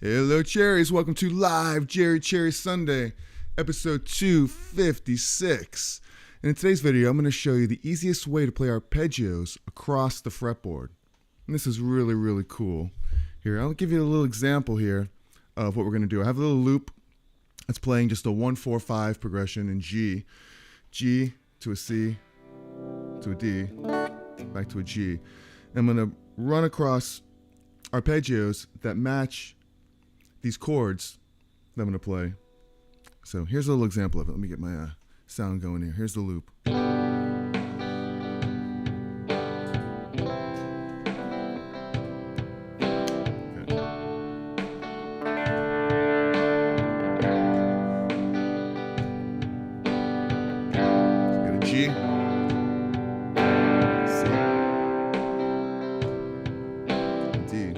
Hello, Cherries. Welcome to Live Cherry Sunday, episode 256. And in today's video, I'm going to show you the easiest way to play arpeggios across the fretboard. And this is really, really cool. Here, I'll give you a little example here of what we're going to do. I have a little loop that's playing just a 1-4-5 progression in G. G to a C to a D, back to a G. And I'm going to run across arpeggios that match these chords that I'm going to play. So here's a little example of it. Let me get my sound going here. Here's the loop. Got a G, C, D.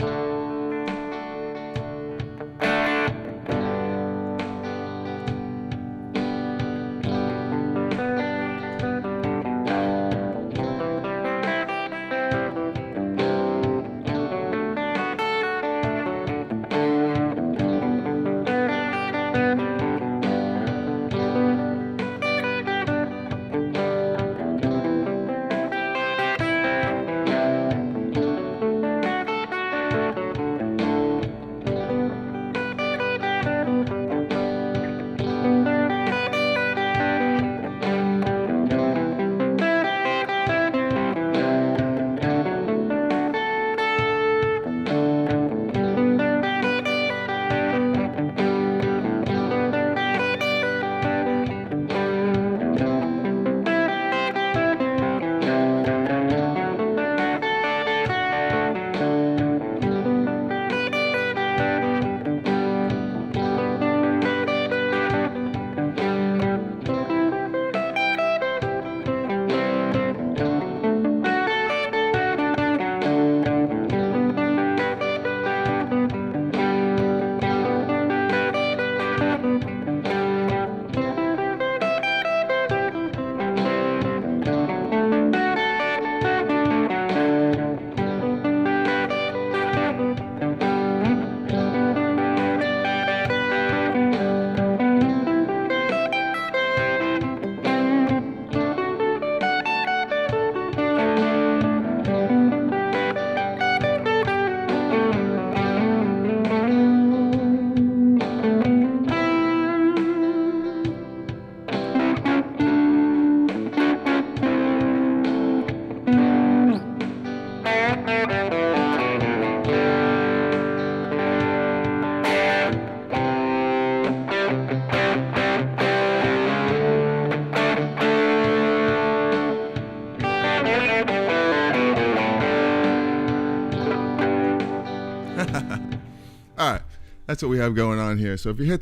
All right, that's what we have going on here. So if you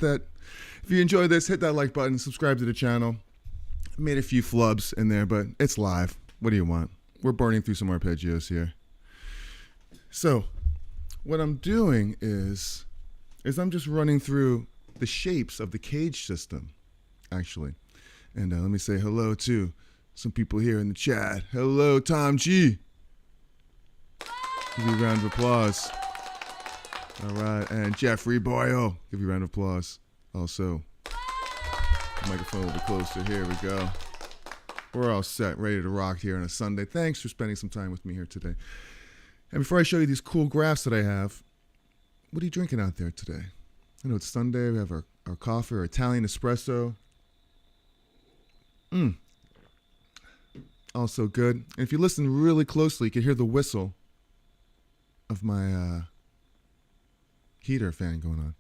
enjoyed this, hit that like button, subscribe to the channel. I made a few flubs in there, but it's live. What do you want? We're burning through some arpeggios here. So what I'm doing is I'm just running through the shapes of the cage system, actually. And let me say hello to some people here in the chat. Hello, Tom G. Give you a round of applause. All right, and Jeffrey Boyle, give you a round of applause. Also, the microphone a little bit closer. Here we go. We're all set, ready to rock here on a Sunday. Thanks for spending some time with me here today. And before I show you these cool graphs that I have, what are you drinking out there today? I know it's Sunday. We have our coffee, our Italian espresso. Also good. And if you listen really closely, you can hear the whistle of my heater fan going on.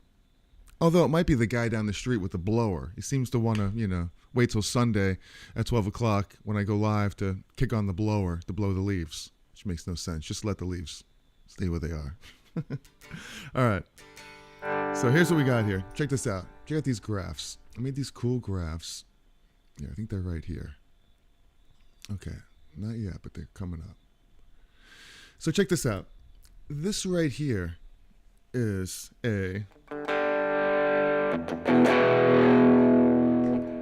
Although it might be the guy down the street with the blower. He seems to want to, wait till Sunday at 12 o'clock when I go live to kick on the blower to blow the leaves, which makes no sense. Just let the leaves stay where they are. All right. So here's what we got here. Check this out. Check out these graphs. I made these cool graphs. Yeah, I think they're right here. Okay. Not yet, but they're coming up. So check this out. This right here is I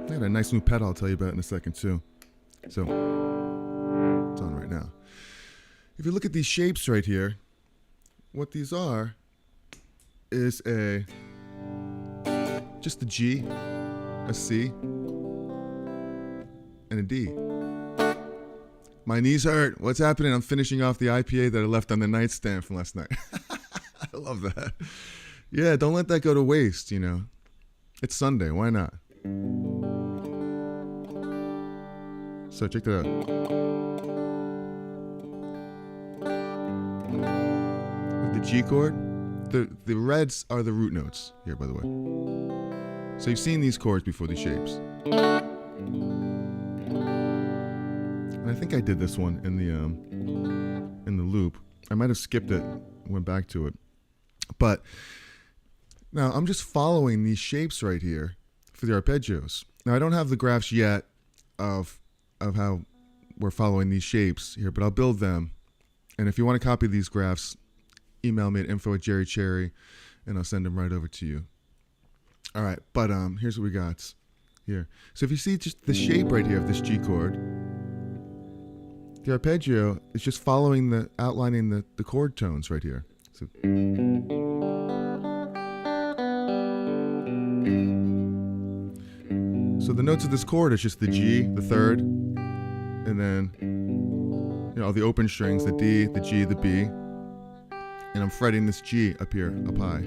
got a nice new pedal I'll tell you about in a second too. So it's on right now. If you look at these shapes right here, what these are is just a G, a C, and a D. My knees hurt. What's happening? I'm finishing off the IPA that I left on the nightstand from last night. I love that. Yeah, don't let that go to waste, you know. It's Sunday. Why not? So check that out. With the G chord, the reds are the root notes here, by the way. So you've seen these chords before, these shapes. And I think I did this one in the loop. I might have skipped it, went back to it. But now I'm just following these shapes right here for the arpeggios. Now I don't have the graphs yet of how we're following these shapes here, but I'll build them. And if you want to copy these graphs, email me at info@jerrycherry, and I'll send them right over to you. All right, but here's what we got here. So if you see just the shape right here of this G chord, the arpeggio is just following outlining the chord tones right here. So the notes of this chord is just the G, the third, and then all the open strings, the D, the G, the B, and I'm fretting this G up here, up high.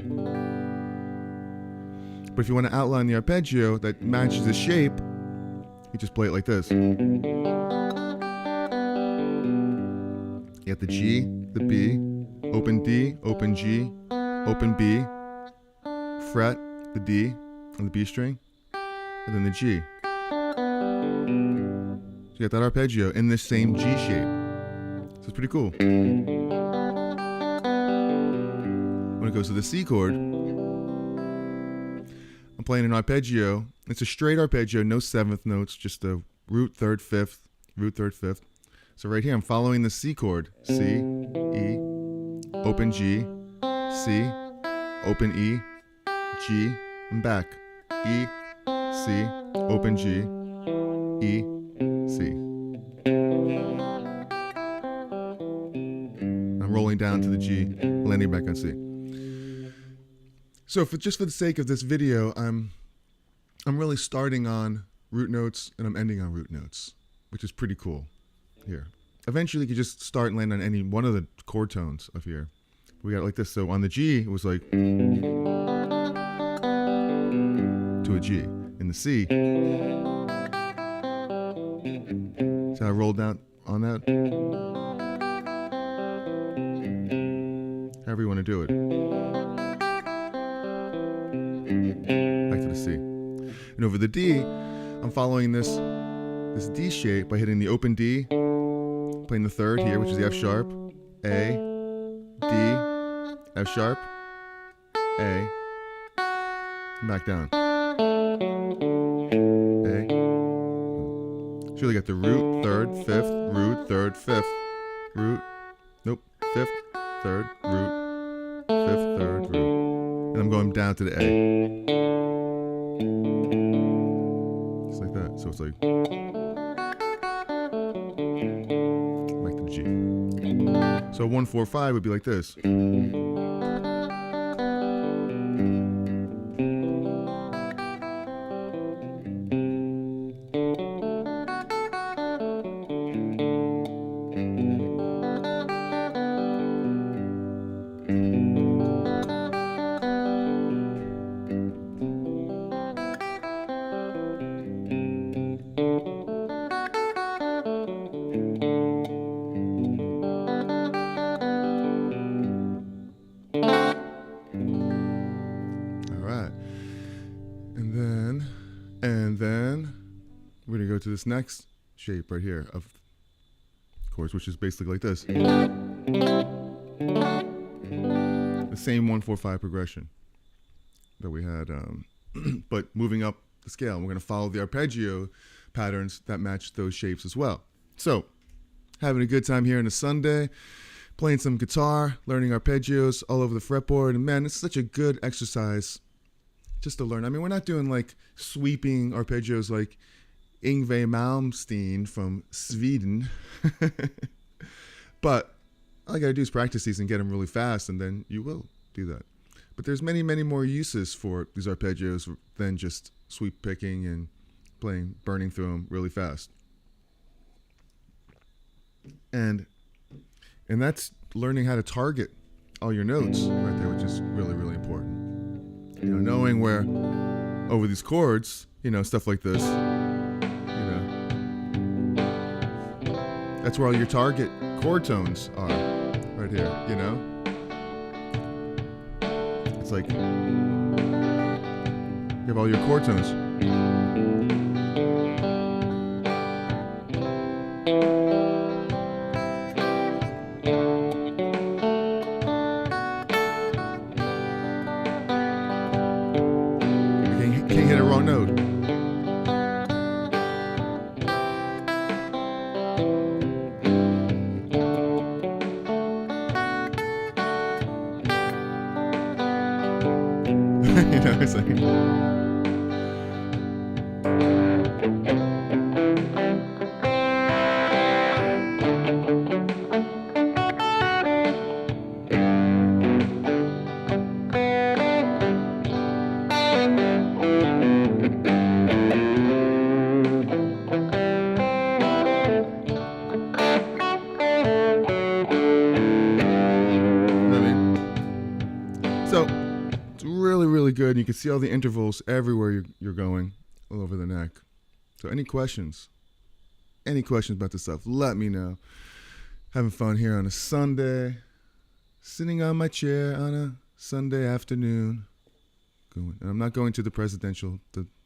But if you want to outline the arpeggio that matches the shape, you just play it like this. You got the G, the B, open D, open G, open B, fret the D on the B string, and then the G. So you got that arpeggio in this same G shape. So it's pretty cool. When it goes to the C chord, I'm playing an arpeggio. It's a straight arpeggio, no seventh notes, just a root, third, fifth, root, third, fifth. So right here, I'm following the C chord. C, E, open G, C, open E, G, and back. E, C, open G, E, C. I'm rolling down to the G, landing back on C. So just for the sake of this video, I'm really starting on root notes and I'm ending on root notes, which is pretty cool here. Eventually you could just start and land on any one of the chord tones of here. We got it like this. So on the G, it was like to a G. In the C, so I rolled down on that. However you want to do it. Back to the C. And over the D, I'm following this D shape by hitting the open D, playing the third here, which is the F sharp, A, D, F sharp, A, and back down. A. So you got the root, third, fifth, root, third, fifth, root, nope, fifth, third, root, fifth, third, root. And I'm going down to the A. Just like that. So it's like back to the G. So 1, 4, 5 would be like this. And then we're going to go to this next shape right here of chords, which is basically like this. The same 1, 4, 5 progression that we had, but moving up the scale. And we're going to follow the arpeggio patterns that match those shapes as well. So, having a good time here on a Sunday, playing some guitar, learning arpeggios all over the fretboard. And man, it's such a good exercise just to learn. I mean, we're not doing like sweeping arpeggios like Yngwie Malmsteen from Sweden. But all I got to do is practice these and get them really fast, and then you will do that. But there's many, many more uses for these arpeggios than just sweep picking and burning through them really fast. And that's learning how to target all your notes right there, which is really, really important. Knowing where over these chords, stuff like this, that's where all your target chord tones are, right here, It's like you have all your chord tones. Can't hit a wrong note. It's like good, and you can see all the intervals everywhere you're going, all over the neck. So any questions about this stuff, let me know. Having fun here on a Sunday, sitting on my chair on a Sunday afternoon. And I'm not going to the presidential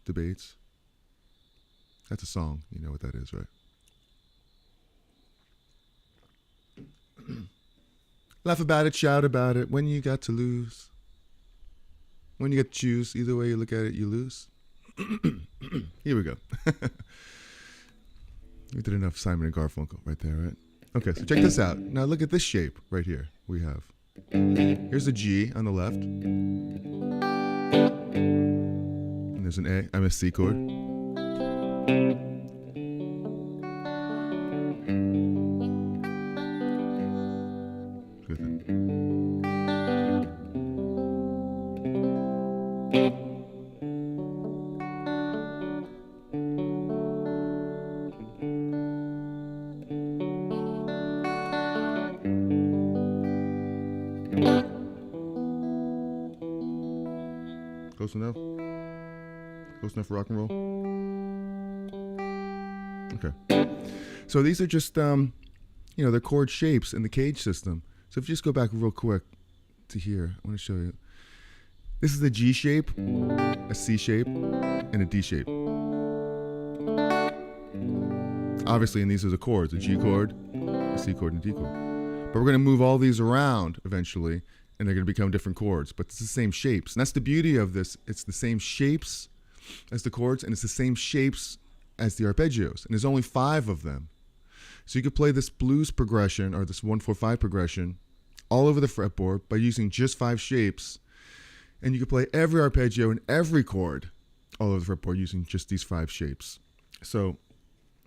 debates. That's a song, you know what that is, right? Laugh about it, shout about it, when you got to lose. When you get to choose, either way you look at it, you lose. Here we go. We did enough Simon and Garfunkel right there, right? Okay, so check this out. Now look at this shape right here we have. Here's a G on the left. And there's an A. I'm a C chord. Close enough? Close enough for rock and roll? Okay. So these are just, they're chord shapes in the cage system. So if you just go back real quick to here, I want to show you. This is a G shape, a C shape, and a D shape. Obviously, and these are the chords, a G chord, a C chord, and a D chord. But we're going to move all these around eventually, and they're going to become different chords, but it's the same shapes. And that's the beauty of this. It's the same shapes as the chords, and it's the same shapes as the arpeggios. And there's only 5 of them. So you could play this blues progression, or this 1-4-5 progression, all over the fretboard by using just 5 shapes. And you could play every arpeggio and every chord all over the fretboard using just these 5 shapes. So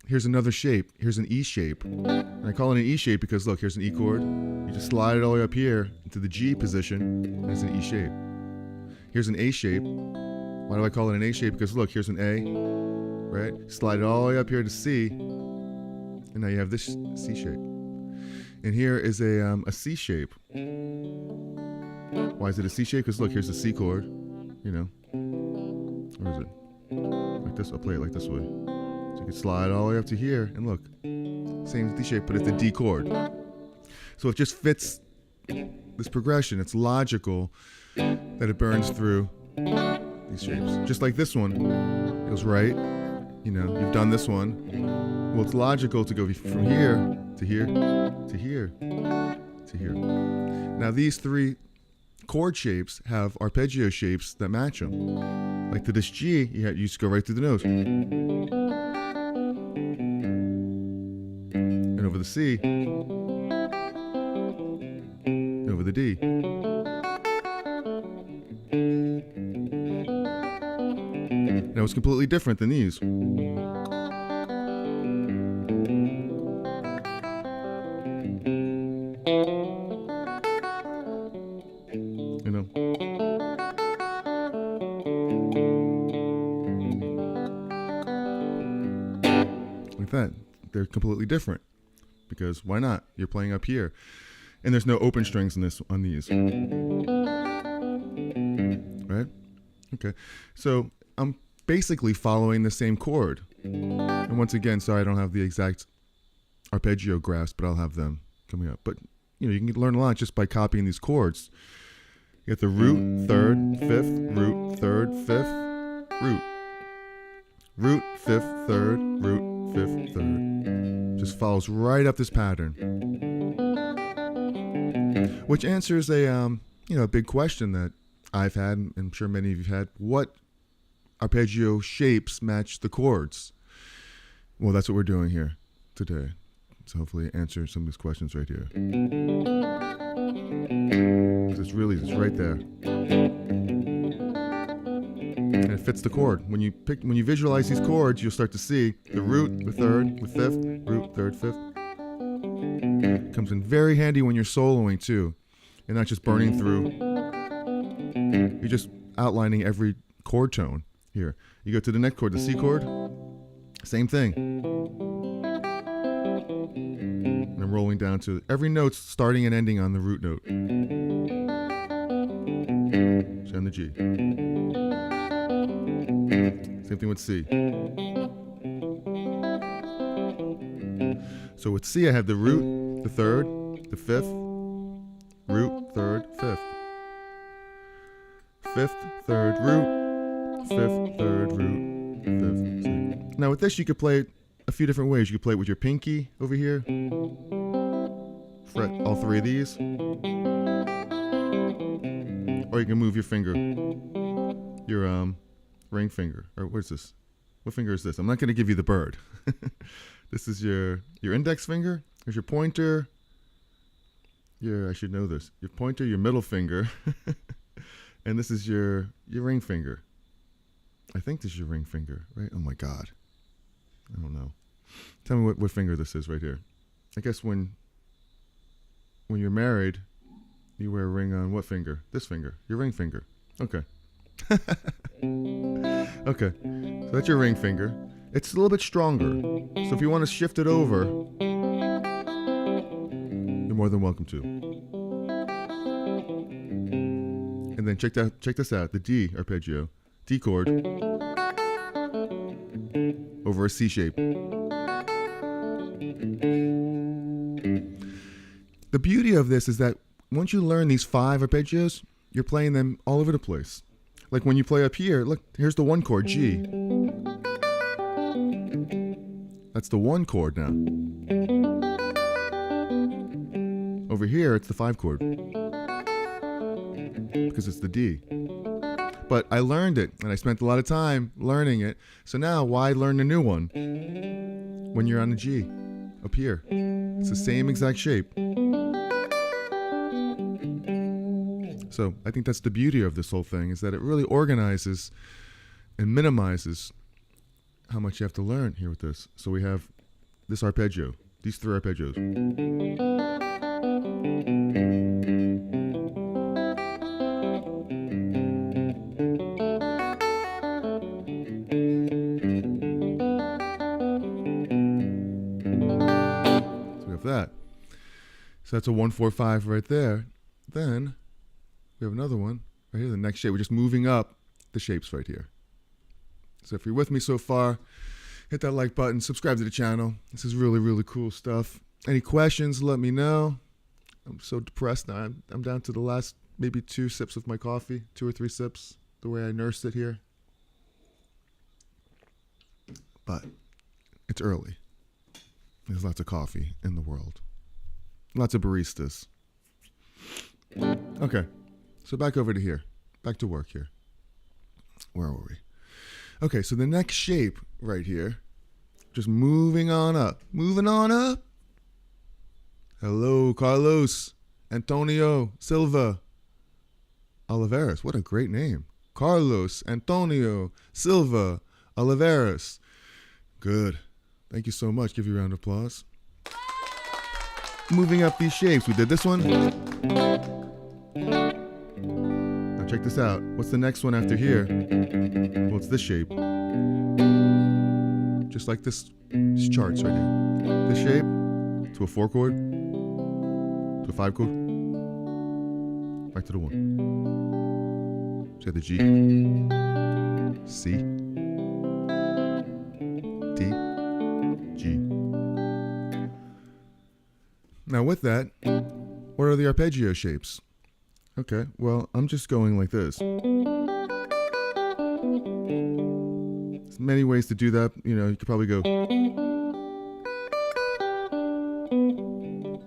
here's another shape. Here's an E shape. And I call it an E shape because, look, here's an E chord. You just slide it all the way up here into the G position, and it's an E shape. Here's an A shape. Why do I call it an A shape? Because, look, here's an A, right? Slide it all the way up here to C, and now you have this C shape. And here is a C shape. Why is it a C shape? Because, look, here's the C chord, Or is it? Like this. I'll play it like this way. So you can slide all the way up to here, and look, same D shape, but it's the D chord. So it just fits this progression. It's logical that it burns through these shapes. Just like this one. It goes right. You've done this one. Well, it's logical to go from here to here to here to here. Now these 3 chord shapes have arpeggio shapes that match them. Like to this G, you just go right through the nose. And over the C. And over the D. Now it's completely different than these. that. They're completely different because why not? You're playing up here, and there's no open strings on these. Right? Okay. So I'm basically following the same chord. And once again, sorry I don't have the exact arpeggio graphs, but I'll have them coming up. But you can learn a lot just by copying these chords. You get the root, third, fifth, root, third, fifth, root. Root, fifth, third, root, fifth, third. Just follows right up this pattern. Which answers a big question that I've had, and I'm sure many of you have had. What arpeggio shapes match the chords? Well, that's what we're doing here today. So hopefully answer some of these questions right here. It's right there. And it fits the chord. When you visualize these chords, you'll start to see the root, the third, the fifth, root, third, fifth. Comes in very handy when you're soloing too. You're not just burning through. You're just outlining every chord tone here. You go to the next chord, the C chord, same thing. And I'm rolling down to every note's starting and ending on the root note. So on the G. Same thing with C. So with C, I have the root, the third, the fifth, root, third, fifth. Fifth, third, root, fifth, third, root, fifth, C. Now with this, you could play it a few different ways. You could play it with your pinky over here. Fret all three of these. Or you can move your finger. Your ring finger. Or what's this? What finger is this? I'm not going to give you the bird. This is your index finger. There's your pointer. I should know this. Your pointer, your middle finger. And this is your ring finger. I think this is your ring finger, right? Oh my God. I don't know. Tell me what finger this is right here. I guess when you're married, you wear a ring on what finger? This finger. Your ring finger. Okay. Okay. So that's your ring finger. It's a little bit stronger. So if you want to shift it over, you're more than welcome to. And then check this out. The D arpeggio. D chord over a C shape. The beauty of this is that once you learn these 5 arpeggios, you're playing them all over the place. Like when you play up here, look, here's the 1 chord, G. That's the 1 chord now. Over here, it's the 5 chord. Because it's the D. But I learned it, and I spent a lot of time learning it. So now, why learn a new one when you're on the G up here? It's the same exact shape. So I think that's the beauty of this whole thing, is that it really organizes and minimizes how much you have to learn here with this. So we have this arpeggio, these 3 arpeggios. That. So that's a 1-4-5 right there. Then we have another one right here, the next shape. We're just moving up the shapes right here. So if you're with me so far, hit that like button, subscribe to the channel. This is really, really cool stuff. Any questions, let me know. I'm so depressed now. I'm down to the last maybe 2 sips of my coffee, 2 or 3 sips, the way I nursed it here. But it's early. There's lots of coffee in the world. Lots of baristas. Okay, so back over to here. Back to work here. Where were we? Okay, so the next shape right here, just moving on up. Moving on up. Hello, Carlos, Antonio, Silva, Oliveras. What a great name. Carlos, Antonio, Silva, Oliveras. Good. Thank you so much. Give you a round of applause. Moving up these shapes. We did this one. Now check this out. What's the next one after here? Well, it's this shape. just like this charts right here. This shape to a 4 chord, to a 5 chord, back to the 1. So you have the G, C, D, G. Now with that, what are the arpeggio shapes? Okay, well, I'm just going like this. There's many ways to do that. You know, you could probably go.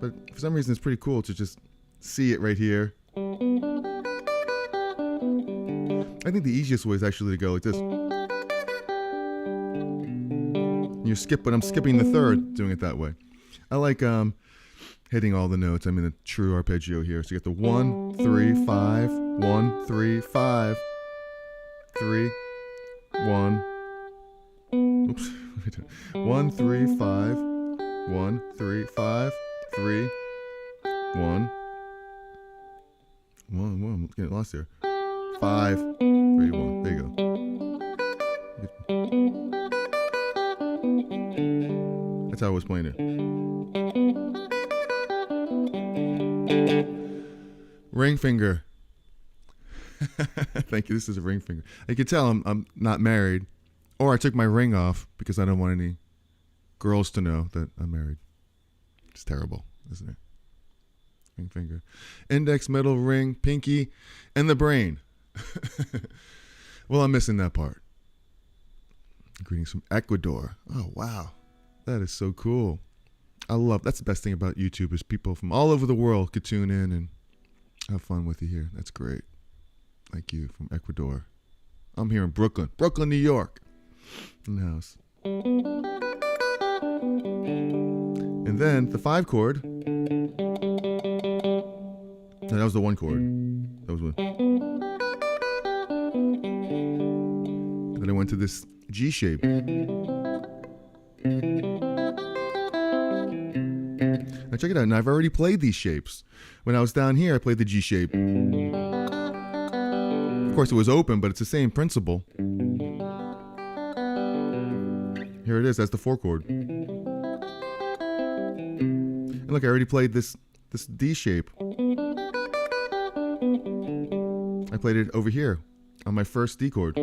But for some reason, it's pretty cool to just see it right here. I think the easiest way is actually to go like this. You skip, but I'm skipping the third, doing it that way. I like hitting all the notes. I'm in a true arpeggio here. So you get the 1, 3, 5, 1, 3, 5, 3, 1. Oops. 1, 3, 5, 1, 3, 5, 3, 1. 1, I'm getting lost here. 5, 3, 1. There you go. That's how I was playing it. Ring finger. Thank you. This is a ring finger. You can tell I'm not married, or I took my ring off because I don't want any girls to know that I'm married. It's terrible, isn't it? Ring finger. Index, middle, ring, pinky, and the brain. Well, I'm missing that part. Greetings from Ecuador. Oh, wow. That is so cool. That's the best thing about YouTube is people from all over the world could tune in and have fun with you here. That's great. Thank you from Ecuador. I'm here in Brooklyn, New York, in the house. And then the 5 chord. No, that was the 1 chord. That was one. And then I went to this G shape. Now check it out. Now I've already played these shapes. When I was down here, I played the G shape. Of course, it was open, but it's the same principle. Here it is. That's the 4 chord. And look, I already played this D shape. I played it over here on my first D chord.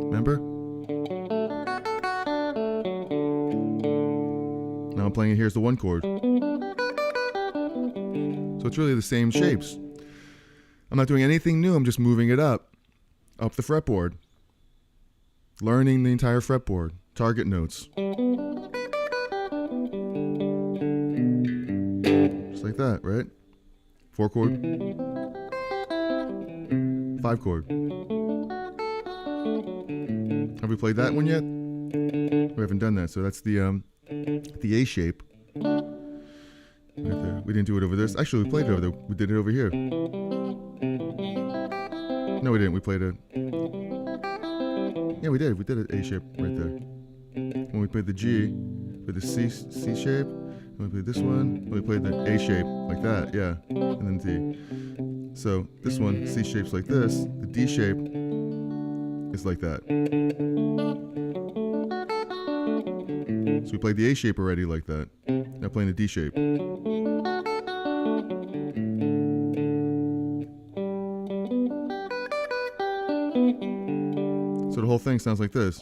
Remember? Now I'm playing it here as the 1 chord. So it's really the same shapes. I'm not doing anything new. I'm just moving it up the fretboard. Learning the entire fretboard. Target notes. Just like that, right? 4 chord. 5 chord. Have we played that one yet? We haven't done that. So that's the A shape. Right there. We didn't do it over this. Actually, we played it over there. We did it over here. No, we didn't. We played it. Yeah, we did. We did an A shape right there. When we played the G, with the C shape. When we played this one, we played the A shape like that. Yeah, and then D. So this one, C shape's like this. The D shape is like that. So we played the A shape already like that. Now playing the D shape. So the whole thing sounds like this.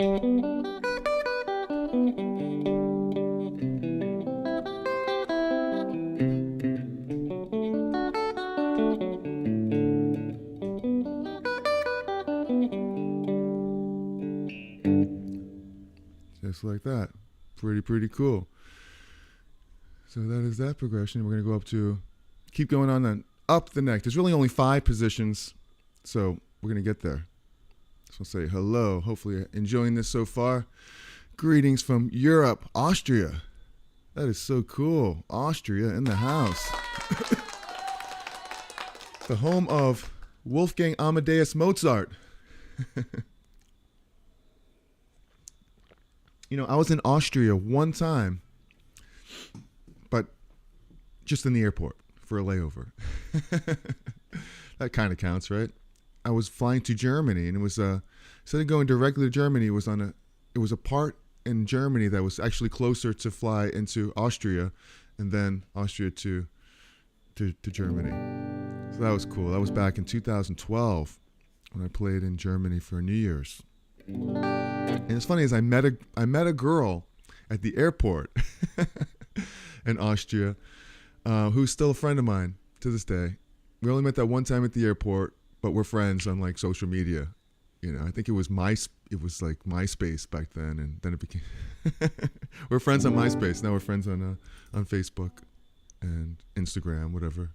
Just like that. Pretty cool. So that is that progression. We're going to go up to, keep going on then, up the neck. There's really only 5 positions, so we're going to get there. So I'll say hello. Hopefully you're enjoying this so far. Greetings from Europe, Austria. That is so cool. Austria in the house. The home of Wolfgang Amadeus Mozart. You know, I was in Austria one time, but just in the airport for a layover. That kind of counts, right? I was flying to Germany, and it was instead of going directly to Germany, it was a part in Germany that was actually closer to fly into Austria, and then Austria to Germany. So that was cool. That was back in 2012 when I played in Germany for New Year's. And it's funny, is I met a girl at the airport in Austria, who's still a friend of mine to this day. We only met that one time at the airport, but we're friends on like social media. You know, I think it was like MySpace back then, and then it became we're friends on MySpace. Now we're friends on Facebook and Instagram, whatever.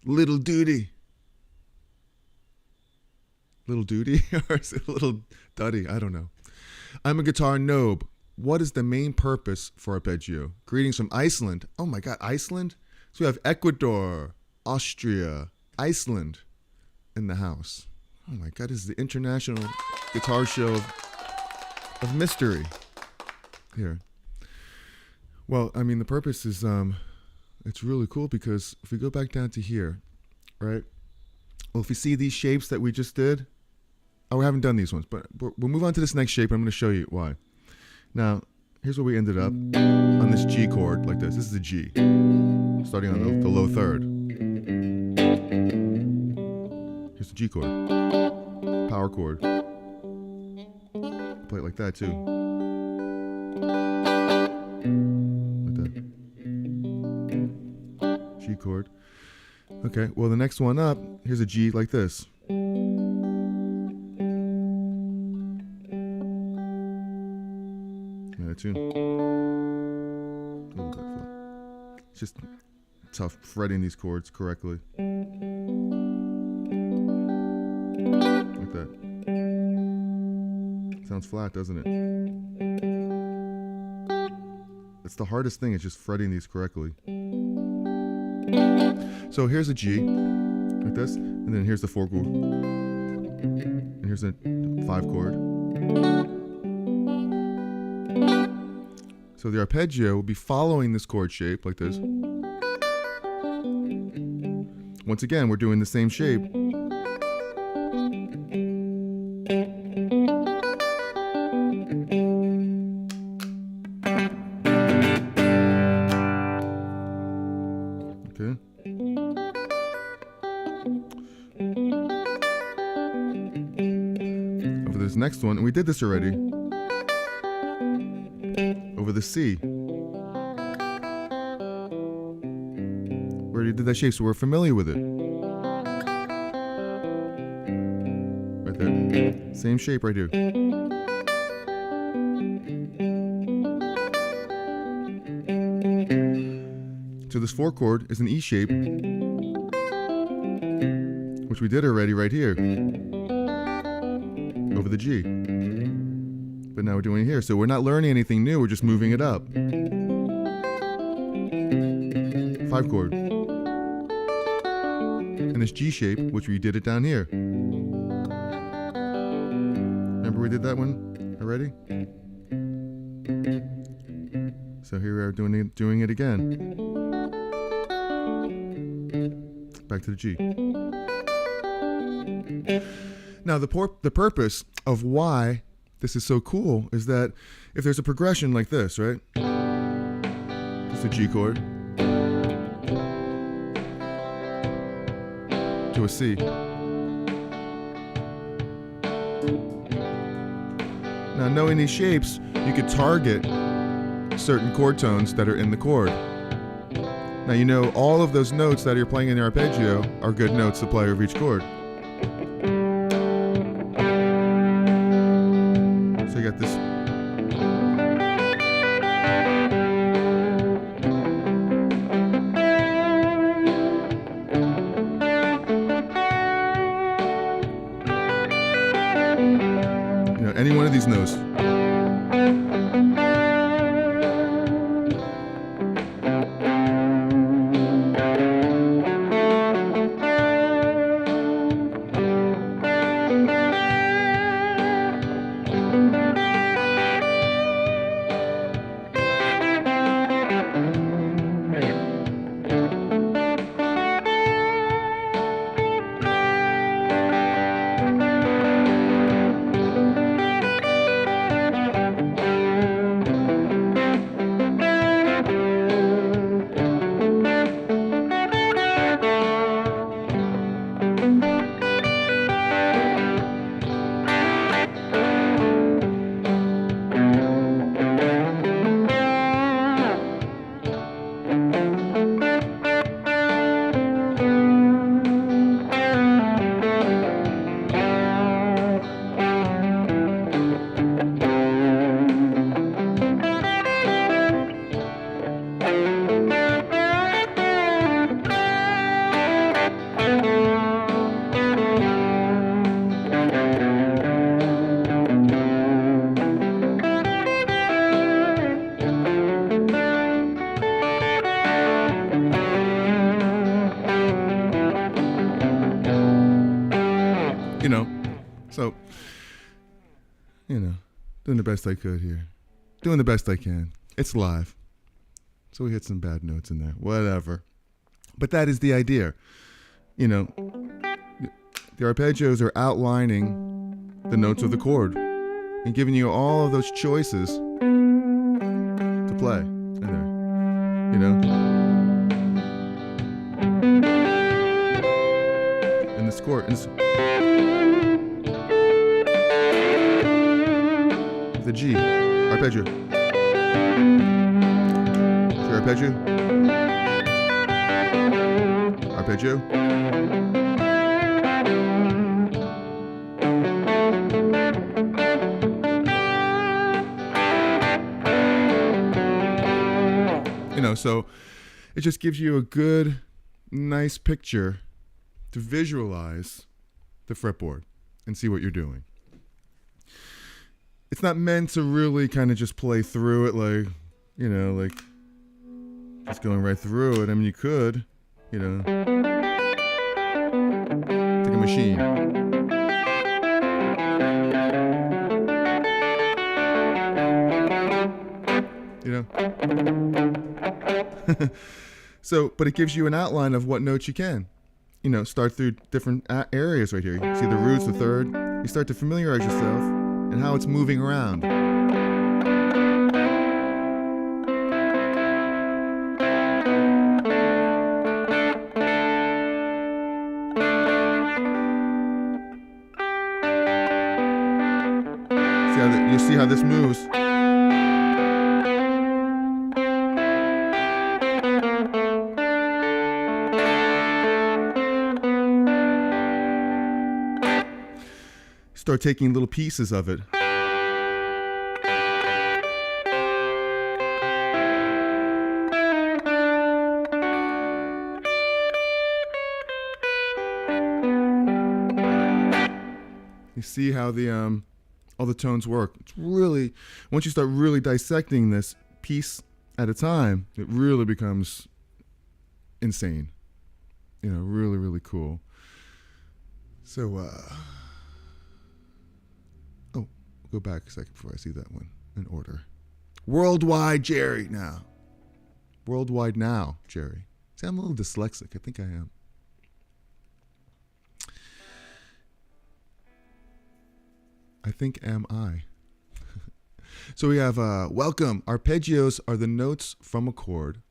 Little Duty or is it Little Duddy? I don't know. I'm a guitar noob. What is the main purpose for arpeggio? Greetings from Iceland. Oh my God, Iceland? So we have Ecuador, Austria, Iceland in the house. Oh my God, this is the international guitar show of mystery here. Well, I mean, the purpose is, it's really cool because if we go back down to here, right? Well, if you see these shapes that we just did, we haven't done these ones, but we'll move on to this next shape. I'm going to show you why. Now, here's where we ended up on this G chord like this. This is a G, starting on the low third. Here's the G chord, power chord. Play it like that too. Like that. G chord. Okay, well the next one up, here's a G like this. Yeah, tune. It's just tough fretting these chords correctly. Like that. Sounds flat, doesn't it? It's the hardest thing, is just fretting these correctly. So here's a G, like this, and then here's the 4 chord, and here's a 5 chord. So the arpeggio will be following this chord shape like this. Once again, we're doing the same shape. Okay. Over this next one, and we did this already. Over the C. We already did that shape, so we're familiar with it. Right there. Same shape right here. So this 4 chord is an E shape, which we did already right here. Over the G. But now we're doing it here. So we're not learning anything new, we're just moving it up. 5 chord. And this G shape, which we did it down here. Remember we did that one already? So here we are doing it again. Back to the G. Now the purpose of why this is so cool is that if there's a progression like this, right? Just a G chord to a C. Now, knowing these shapes, you could target certain chord tones that are in the chord. Now, you know all of those notes that you're playing in the arpeggio are good notes to play over each chord. So you got this. You know, any one of these notes. you know. So, you know, doing the best I could here. Doing the best I can. It's live. So we hit some bad notes in there. Whatever. But that is the idea. You know, the arpeggios are outlining the notes of the chord and giving you all of those choices to play in there. You know? In this chord. The G. Arpeggio. G arpeggio. Arpeggio. You know, so it just gives you a good, nice picture to visualize the fretboard and see what you're doing. It's not meant to really kind of just play through it like, you know, like just going right through it. I mean, you could, you know, it's like a machine. You know? So, but it gives you an outline of what notes you can. You know, start through different areas right here. You see the roots, the third. You start to familiarize yourself and how it's moving around. You see how this moves. Start taking little pieces of it. You see how the all the tones work. It's really, once you start really dissecting this piece at a time, it really becomes insane. You know, really, really cool. So, go back a second before I see that one in order. Worldwide Jerry now. Worldwide now, Jerry. See, I'm a little dyslexic. I think I am. I think am I. So we have welcome. Arpeggios are the notes from a chord.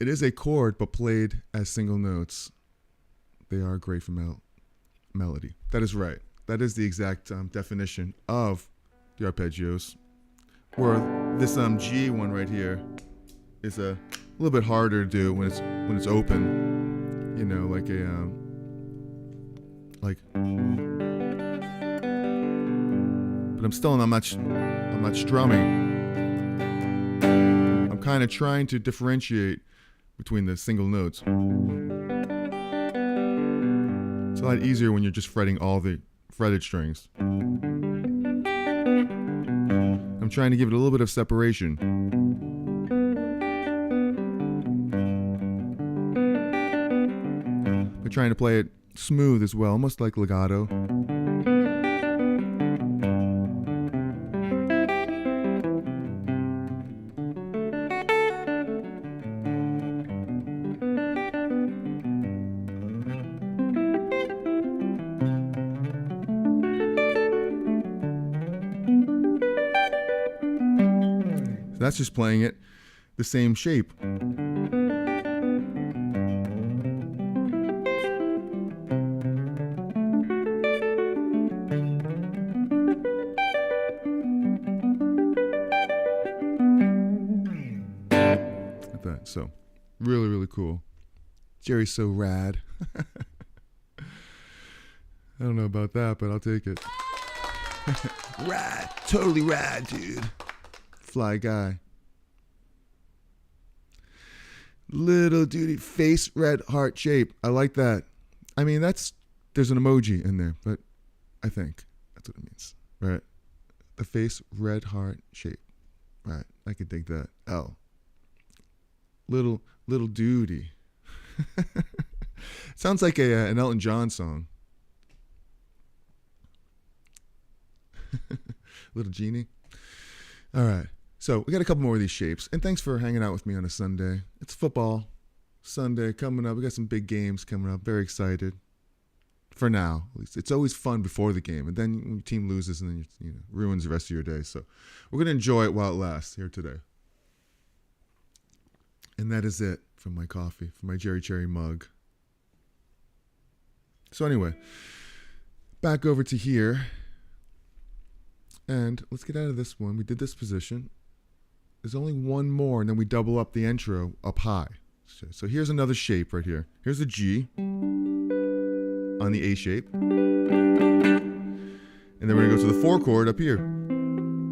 It is a chord, but played as single notes. They are great for melody. That is right. That is the exact definition of the arpeggios. Where this G one right here is a little bit harder to do when it's open. You know, like a but I'm not strumming. I'm kind of trying to differentiate between the single notes. It's a lot easier when you're just fretting all the fretted strings. I'm trying to give it a little bit of separation. I'm trying to play it smooth as well, almost like legato. That's just playing it the same shape. Like that. So, really, really cool. Jerry's so rad. I don't know about that, but I'll take it. Rad. Totally rad, dude. Fly guy. Little duty face red heart shape. I like that. I mean, there's an emoji in there, but I think that's what it means, right? The face red heart shape, right? I could dig that. L. Little duty. Sounds like an Elton John song. Little genie. All right. So we got a couple more of these shapes. And thanks for hanging out with me on a Sunday. It's football Sunday coming up. We got some big games coming up. Very excited. For now, at least. It's always fun before the game. And then when your team loses, and then you know, ruins the rest of your day. So we're going to enjoy it while it lasts here today. And that is it from my coffee, from my Cherry mug. So anyway, back over to here. And let's get out of this one. We did this position. There's only one more, and then we double up the intro up high. So here's another shape right here. Here's a G on the A shape. And then we're going to go to the 4 chord up here. And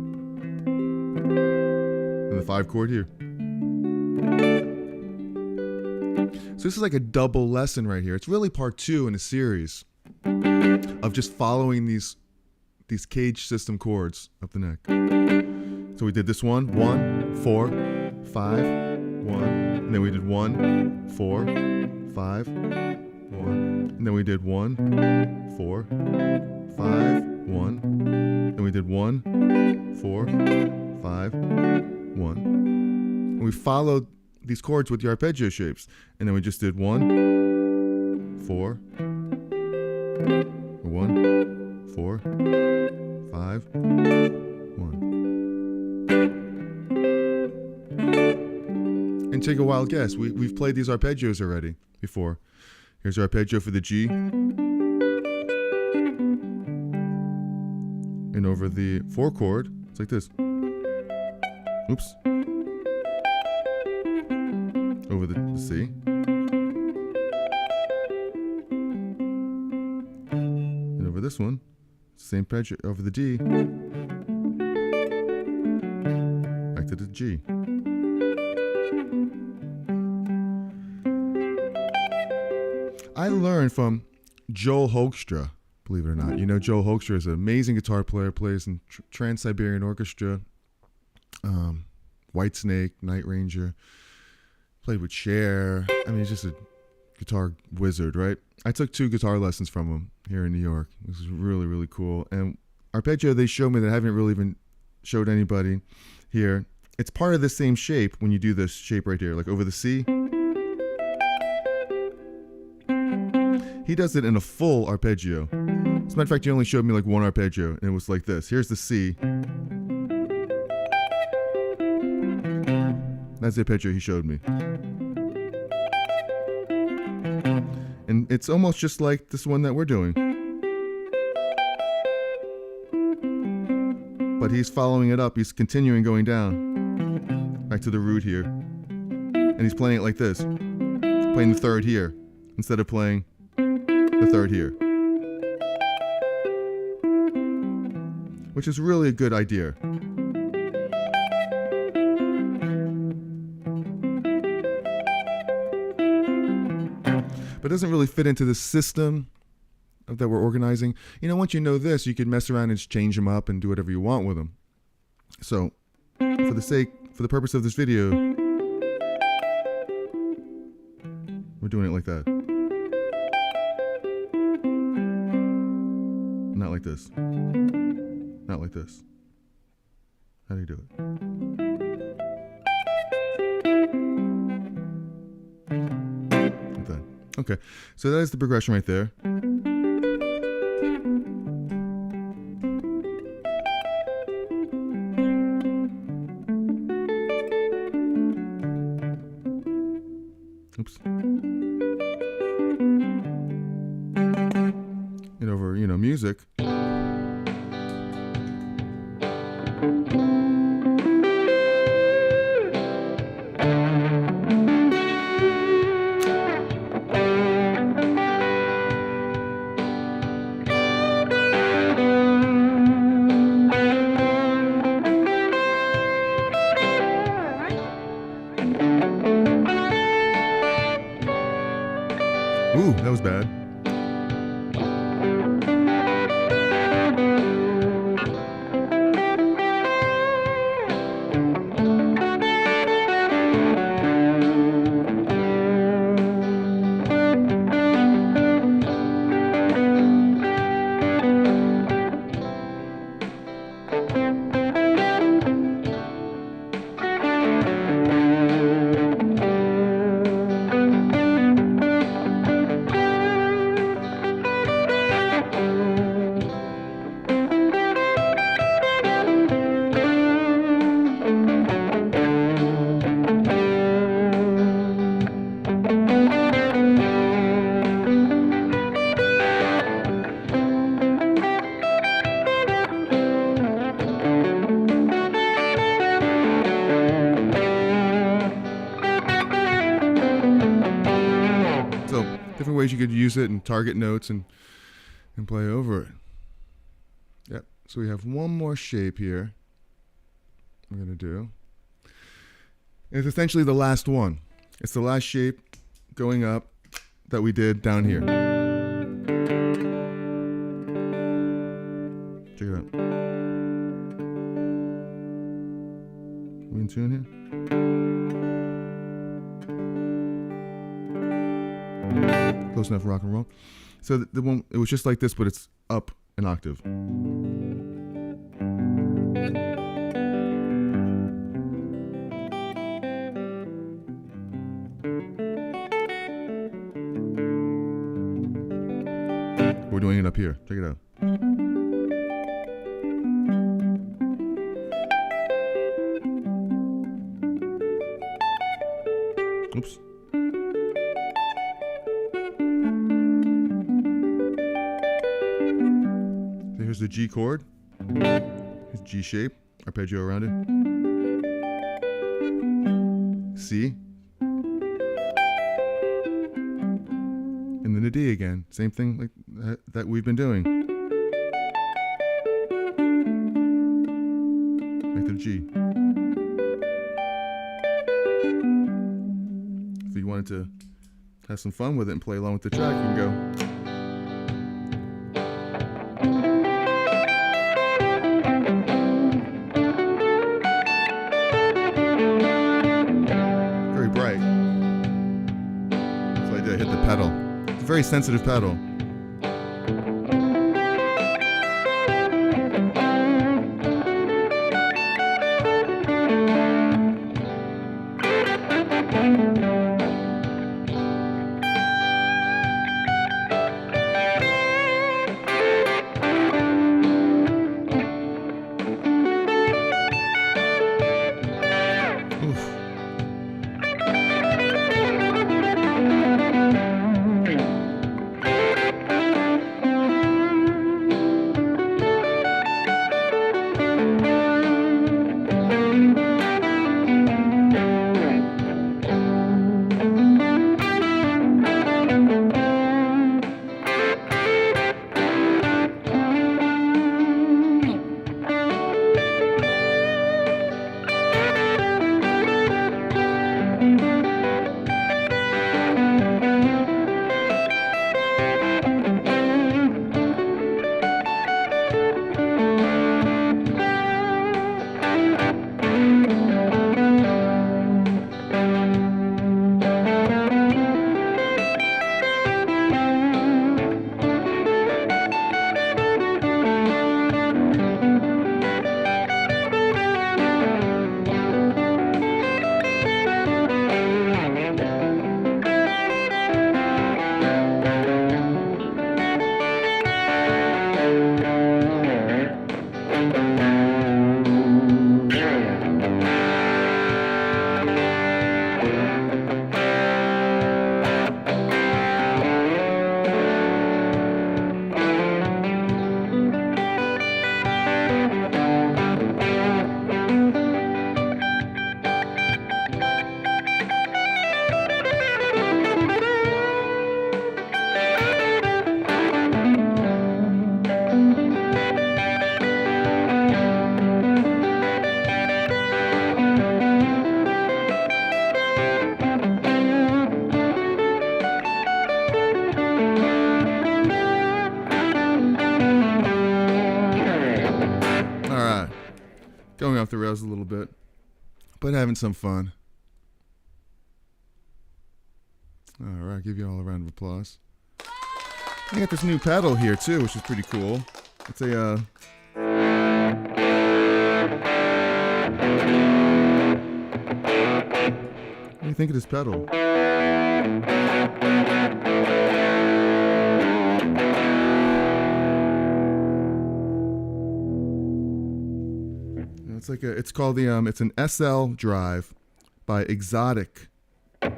the 5 chord here. So this is like a double lesson right here. It's really part 2 in a series of just following these cage system chords up the neck. So we did this one, 1, 4, 5, 1. And then we did 1, 4, 5, 1. And then we did 1, 4, 5, 1. Then we did 1, 4, 5, 1. And we followed these chords with the arpeggio shapes. And then we just did 1, 4, 1, 4, 5, 1. And take a wild guess. We've played these arpeggios already before. Here's our arpeggio for the G. And over the 4 chord, it's like this. Oops. Over the C. And over this one, same arpeggio over the D. Back to the G. I learned from Joel Hoekstra, believe it or not. You know, Joel Hoekstra is an amazing guitar player, plays in Trans-Siberian Orchestra, Whitesnake, Night Ranger, played with Cher. I mean, he's just a guitar wizard, right? I took 2 guitar lessons from him here in New York. This is really, really cool. And arpeggio, they showed me that I haven't really even showed anybody here. It's part of the same shape when you do this shape right here, like over the C. He does it in a full arpeggio. As a matter of fact, he only showed me like one arpeggio, and it was like this. Here's the C. That's the arpeggio he showed me. And it's almost just like this one that we're doing. But he's following it up. He's continuing going down. Back to the root here. And he's playing it like this. Playing the 3rd here. Instead of playing the 3rd here. Which is really a good idea. But it doesn't really fit into the system that we're organizing. You know, once you know this, you can mess around and just change them up and do whatever you want with them. So, for the purpose of this video, we're doing it like that. Not like this. Not like this. How do you do it? Like that. Okay, so that is the progression right there. Oops. And over, you know, music. Ooh, that was bad. could use it and target notes and play over it. Yep. So we have one more shape here we're going to do. It's essentially the last one. It's the last shape going up that we did down here. Check it out. We in tune here? Close enough for rock and roll. So the one, it was just like this, but it's up an octave. We're doing it up here. Check it out. Oops. Here's the G chord. Here's G shape, arpeggio around it. C. And then a D again. Same thing like that we've been doing. Back to the G. If you wanted to have some fun with it and play along with the track, you can go. Very bright. So I did hit the pedal. It's a very sensitive pedal. Going off the rails a little bit, but having some fun. All right, give you all a round of applause. I got this new pedal here too, which is pretty cool. It's a what do you think of this pedal? It's like it's called the it's an SL drive by Exotic. You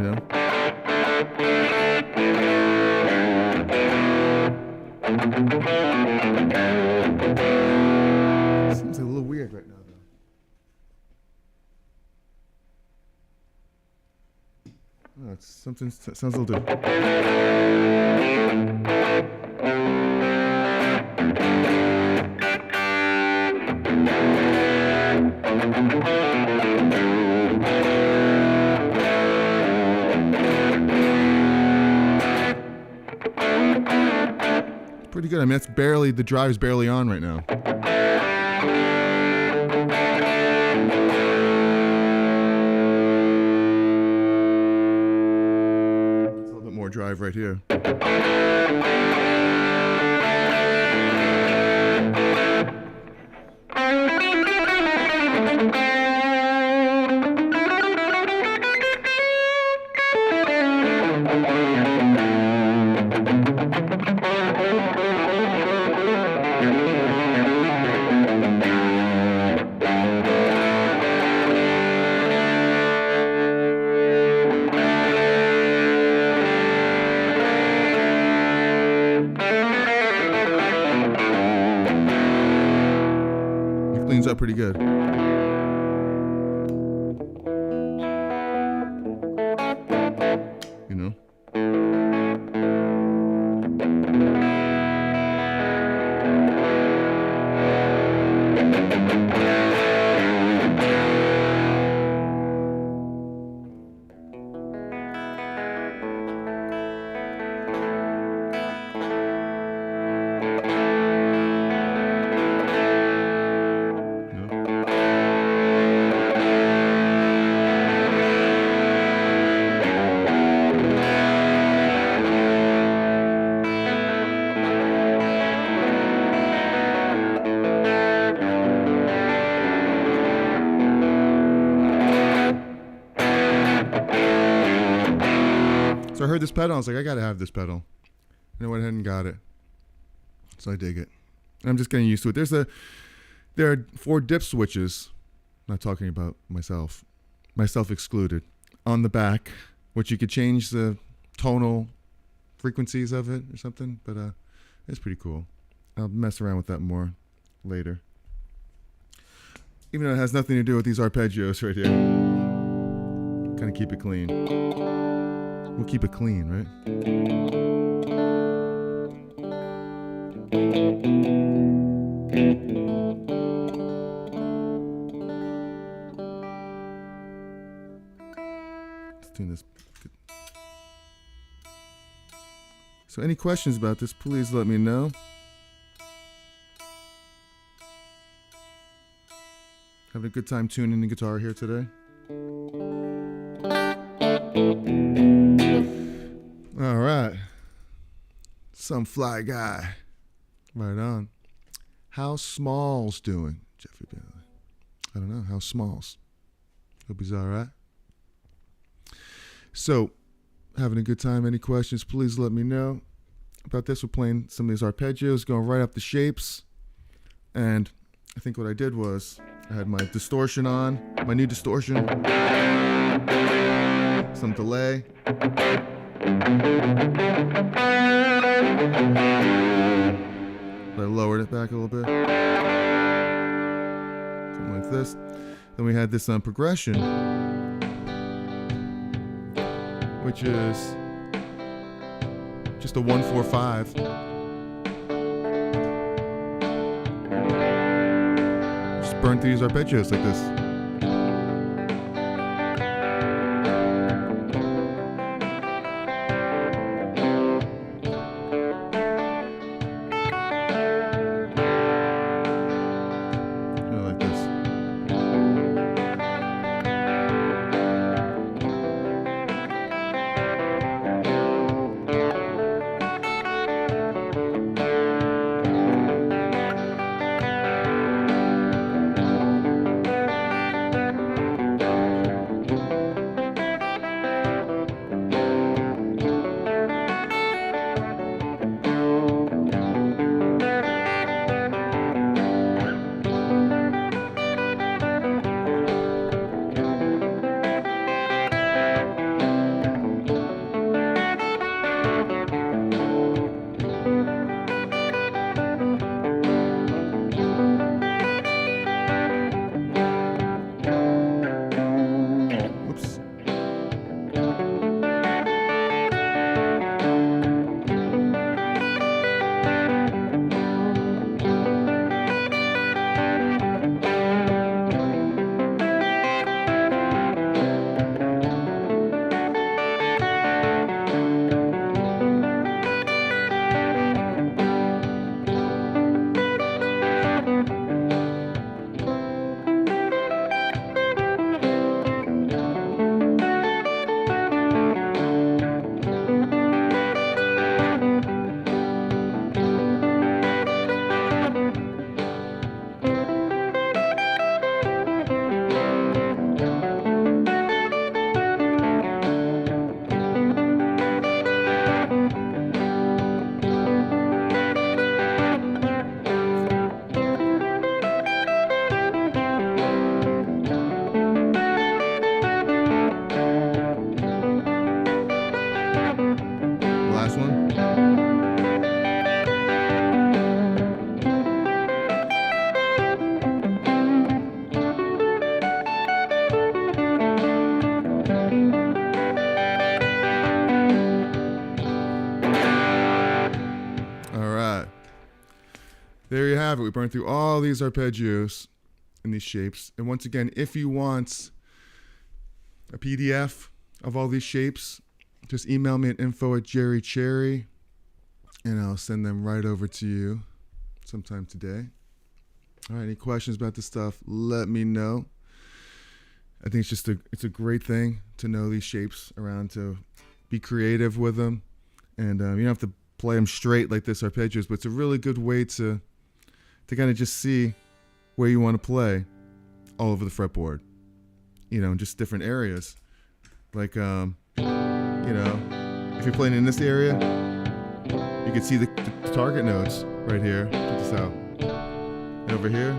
know? Seems a little weird right now though. Oh, it's something sounds a little different. Pretty good. I mean, that's barely, the drive's barely on right now. It's a little bit more drive right here. Cleans up pretty good. You know? So I heard this pedal. I was like, I gotta have this pedal. And I went ahead and got it. So I dig it. And I'm just getting used to it. There are 4 dip switches. Not talking about myself excluded. On the back, which you could change the tonal frequencies of it or something. But it's pretty cool. I'll mess around with that more later. Even though it has nothing to do with these arpeggios right here. Kind of keep it clean. We'll keep it clean, right? Let's tune this. So any questions about this, please let me know. Having a good time tuning the guitar here today. All right. Some fly guy. Right on. How's Smalls doing? Jeffrey Bailey. I don't know. How's Smalls? Hope he's all right. So, having a good time. Any questions, please let me know. About this, we're playing some of these arpeggios, going right up the shapes. And I think what I did was, I had my distortion on, my new distortion. Some delay. I lowered it back a little bit. Something like this. Then we had this progression, which is just a 1-4-5. Just burn through these arpeggios like this. there you have it. We burned through all these arpeggios in these shapes. And once again, if you want a PDF of all these shapes, just email me at info@jerrycherry, and I'll send them right over to you sometime today. All right, any questions about this stuff, let me know. I think it's a great thing to know these shapes around, to be creative with them. And you don't have to play them straight like this arpeggios, but it's a really good way to kind of just see where you want to play all over the fretboard, in just different areas. Like, if you're playing in this area, you can see the target notes right here. Check this out. And over here.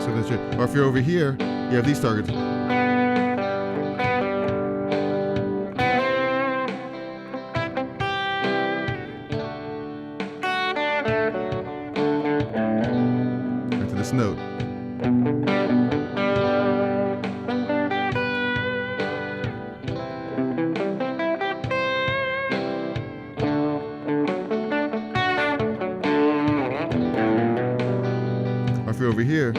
So that's it. Or if you're over here, you have these targets. Back to this note. Or if you're over here,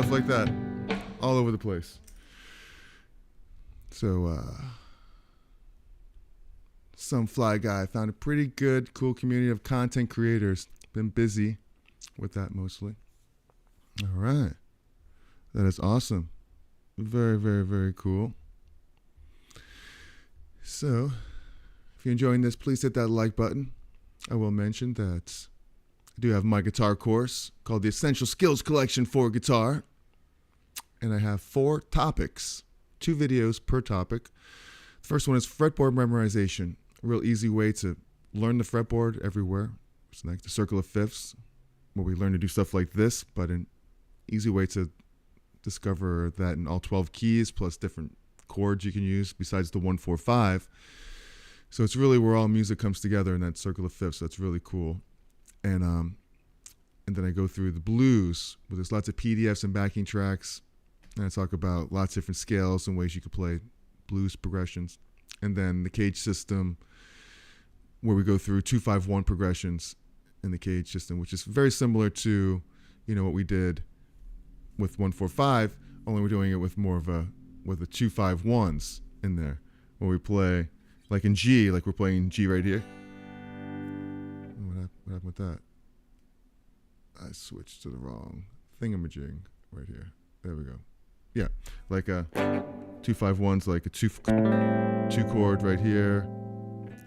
like that, all over the place. So, some fly guy found a pretty good, cool community of content creators. Been busy with that mostly. All right. That is awesome. Very, very, very cool. So, if you're enjoying this, please hit that like button. I will mention that I do have my guitar course called the Essential Skills Collection for Guitar. And I have 4 topics, 2 videos per topic. The first one is Fretboard Memorization, a real easy way to learn the fretboard everywhere. It's like the circle of fifths, where we learn to do stuff like this, but an easy way to discover that in all 12 keys, plus different chords you can use besides the 1, 4, 5. So it's really where all music comes together in that circle of fifths. So it's really cool. And then I go through the blues, where there's lots of PDFs and backing tracks. And I talk about lots of different scales and ways you could play blues progressions. And then the cage system, where we go through 2-5-1 progressions in the cage system, which is very similar to, what we did with 1-4-5, only we're doing it with more of with the 2-5-1s in there, where we play like in G, like we're playing G right here. What happened with that? I switched to the wrong thingamajig right here. There we go. Yeah, like a 2-5-1's like a 2 chord right here,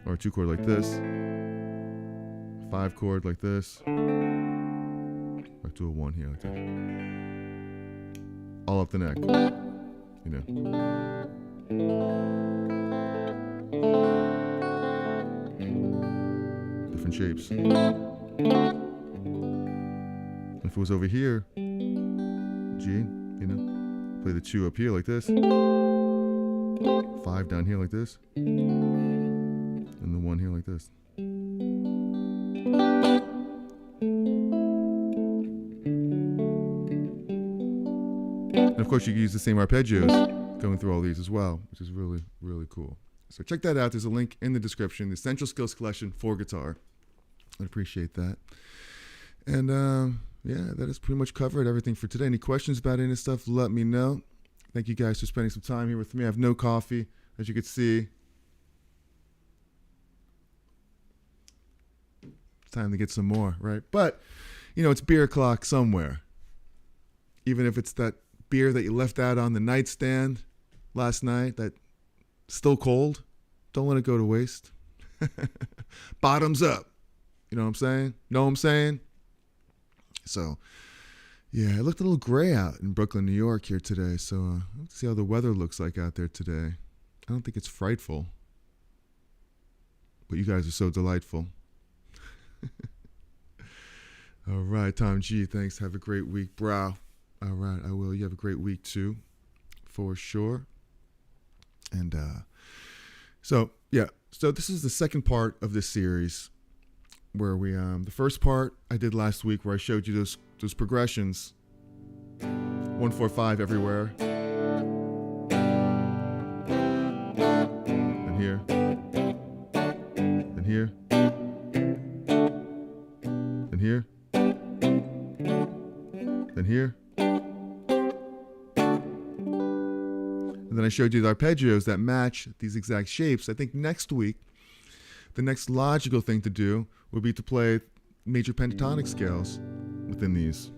or a 2 chord like this, 5 chord like this, or do a 1 here like that. All up the neck, different shapes. If it was over here, G, play the 2 up here like this, 5 down here like this, and the 1 here like this. And of course you can use the same arpeggios going through all these as well, which is really, really cool. So check that out. There's a link in the description, the Essential Skills Collection for Guitar. I'd appreciate that. And yeah, that has pretty much covered everything for today. Any questions about any stuff, let me know. Thank you guys for spending some time here with me. I have no coffee, as you can see. It's time to get some more, right? But, you know, it's beer o'clock somewhere. Even if it's that beer that you left out on the nightstand last night that's still cold, don't let it go to waste. Bottoms up. You know what I'm saying? Know what I'm saying? So, yeah, it looked a little gray out in Brooklyn, New York here today. So let's see how the weather looks like out there today. I don't think it's frightful. But you guys are so delightful. All right, Tom G, thanks. Have a great week, bro. All right, I will. You have a great week, too, for sure. And so, yeah. So this is the second part of this series where we, the first part I did last week where I showed you those progressions. 1, 4, 5 everywhere. And here. And here. And here. And here. And then I showed you the arpeggios that match these exact shapes. I think next week, the next logical thing to do would be to play major pentatonic scales within these.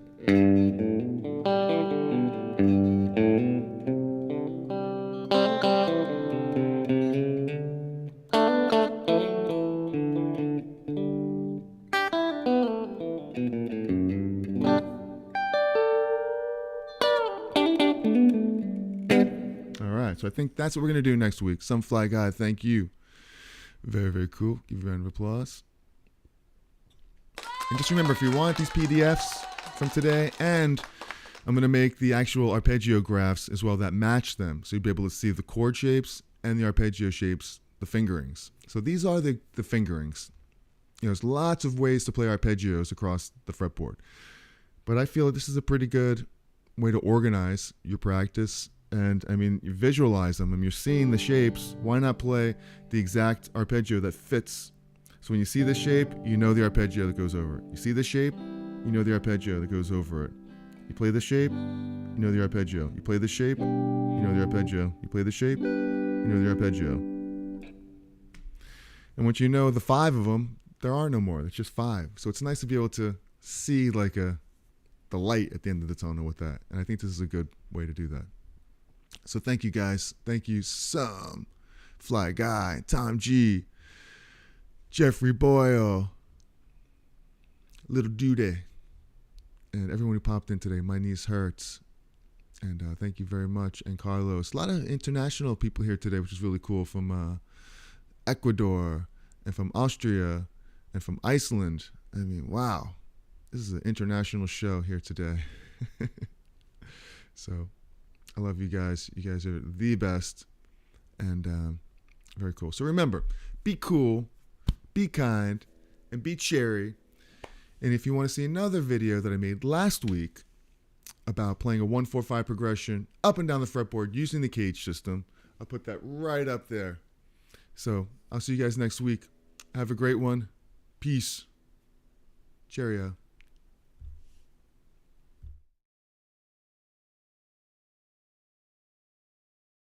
All right, so I think that's what we're going to do next week. Some Fly Guy, thank you. Very, very cool. Give you a round of applause. And just remember, if you want these PDFs from today, and I'm going to make the actual arpeggio graphs as well that match them. So you'll be able to see the chord shapes and the arpeggio shapes, the fingerings. So these are the fingerings. You know, there's lots of ways to play arpeggios across the fretboard. But I feel this is a pretty good way to organize your practice. And I mean, you visualize them and you're seeing the shapes. Why not play the exact arpeggio that fits? So when you see this shape, you know the arpeggio that goes over it. You see this shape, you know the arpeggio that goes over it. You play this shape, you know the arpeggio. You play this shape, you know the arpeggio. You play this shape, you know the arpeggio. And once you know the 5 of them, there are no more. It's just 5. So it's nice to be able to see like the light at the end of the tunnel with that. And I think this is a good way to do that. So thank you guys. Thank you, Some Fly Guy, Tom G, Jeffrey Boyle, Little Dude, and everyone who popped in today. My niece hurts. And thank you very much. And Carlos. A lot of international people here today, which is really cool, from Ecuador and from Austria and from Iceland. I mean, wow. This is an international show here today. So I love you guys. You guys are the best. And very cool. So remember, be cool, be kind, and be cherry. And if you want to see another video that I made last week about playing a 1-4-5 progression up and down the fretboard using the cage system, I'll put that right up there. So I'll see you guys next week. Have a great one. Peace. Cheerio.